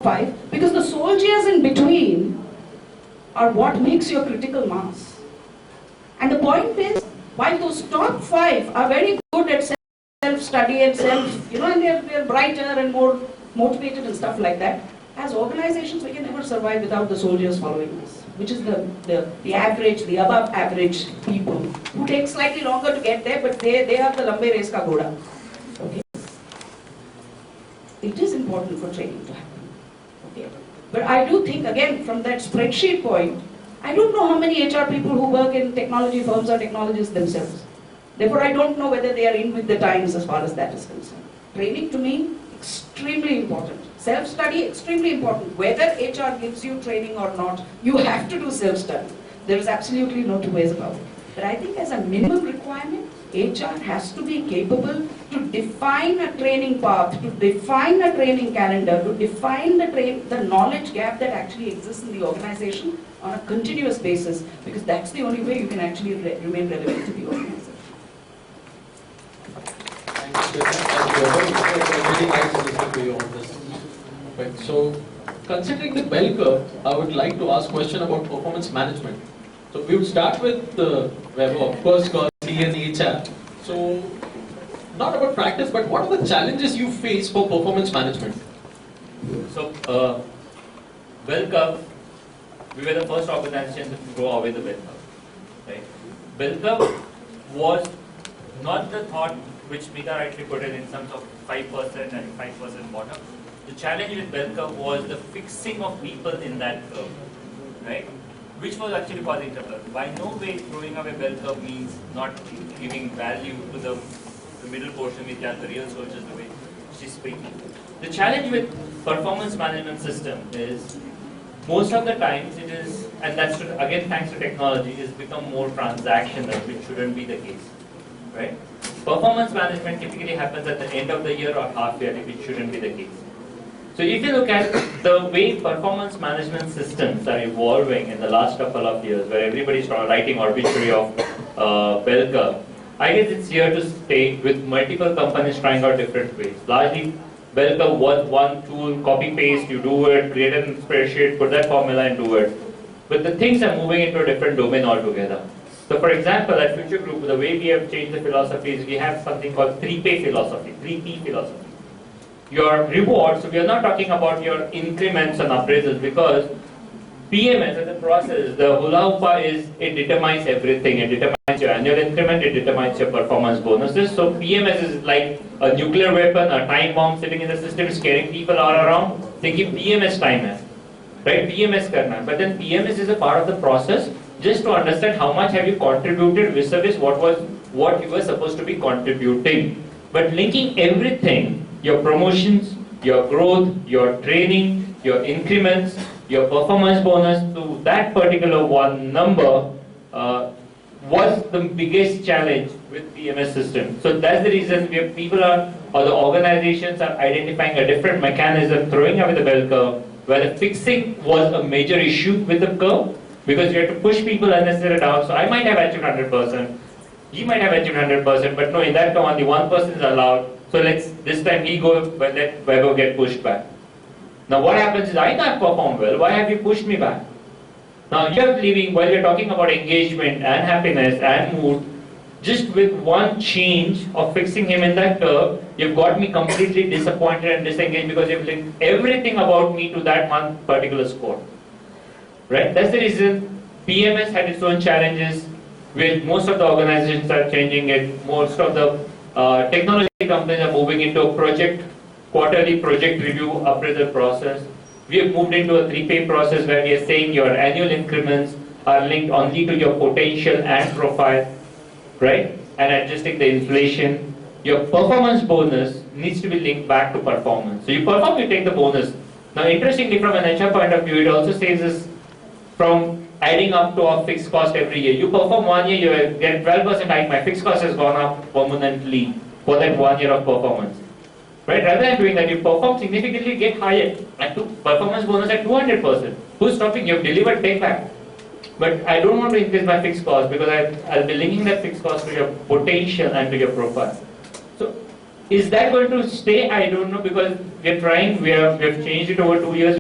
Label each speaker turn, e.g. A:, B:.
A: 5, because the soldiers in between are what makes your critical mass. And the point is, while those top 5 are very good at self-study and and they're brighter and more motivated and stuff like that, as organizations we can never survive without the soldiers following us, which is the average, the above average people who take slightly longer to get there, but they are the lambe race ka ghoda. Okay? It is important for training to happen. Okay? But I do think, again, from that spreadsheet point, I don't know how many HR people who work in technology firms are technologists themselves. Therefore, I don't know whether they are in with the times as far as that is concerned. Training to me, extremely important. Self-study, extremely important. Whether HR gives you training or not, you have to do self-study. There is absolutely no two ways about it. But I think as a minimum requirement, HR has to be capable to define a training path, to define a training calendar, to define the knowledge gap that actually exists in the organization on a continuous basis, because that's the only way you can actually remain relevant to the organization.
B: Thank you, really nice to listen to you on this. Right. So, considering the bell curve, I would like to ask a question about performance management. So, we would start with Weber, of course, because he and HR. So, not about practice, but what are the challenges you face for performance management?
C: So, bell curve, we were the first organization to go away the bell curve. Right? Bell curve was not the thought which Smita rightly put it in terms of 5% and 5% bottom. The challenge with bell curve was the fixing of people in that curve, right? Which was actually causing trouble. By no way throwing away bell curve means not giving value to the middle portion, which are the real soldiers, the way she's speaking. The challenge with performance management system is most of the times it is, and that's again thanks to technology, is become more transactional, which shouldn't be the case, right? Performance management typically happens at the end of the year or half yearly, which shouldn't be the case. So if you look at the way performance management systems are evolving in the last couple of years, where everybody's writing obituary of bell curve, I guess it's here to stay with multiple companies trying out different ways. Largely, bell curve was one tool, copy paste, you do it, create a spreadsheet, put that formula and do it. But the things are moving into a different domain altogether. So for example, at Future Group, the way we have changed the philosophy is we have something called 3P philosophy, 3P philosophy. Your rewards, so we are not talking about your increments and appraisals, because PMS as a process, the hula hoop is, it determines everything. It determines your annual increment, it determines your performance bonuses. So PMS is like a nuclear weapon, a time bomb sitting in the system, scaring people all around. They give PMS time as, right? PMS karna. But then PMS is a part of the process just to understand how much have you contributed vis-a-vis what you were supposed to be contributing. But linking everything, your promotions, your growth, your training, your increments, your performance bonus to that particular one number was the biggest challenge with PMS system. So that's the reason where people are, or the organizations are identifying a different mechanism, throwing away the bell curve, where the fixing was a major issue with the curve, because you have to push people unnecessarily down. So I might have achieved 100%, he might have achieved 100%, but no, in that term only 1% is allowed. So this time he go, but let Weber get pushed back. Now what happens is, I can't perform well, why have you pushed me back? Now you are leaving, while you're talking about engagement and happiness and mood, just with one change of fixing him in that curve, you've got me completely disappointed and disengaged, because you've linked everything about me to that one particular score. Right? That's the reason PMS had its own challenges, where most of the organizations are changing it. Most of the technology companies are moving into a quarterly project review appraisal process. We have moved into a 3-pay process where we are saying your annual increments are linked only to your potential and profile, right? And adjusting the inflation. Your performance bonus needs to be linked back to performance. So you perform, you take the bonus. Now interestingly, from an HR point of view, it also says this from adding up to a fixed cost every year. You perform 1 year, you get 12% hike, my fixed cost has gone up permanently for that 1 year of performance. Right? Rather than doing that, you perform significantly, get higher, and performance bonus at 200%. Who's stopping? You have delivered, take back. But I don't want to increase my fixed cost, because I'll be linking that fixed cost to your potential and to your profile. So Is that going to stay? I don't know, because we're trying. We have changed it over 2 years.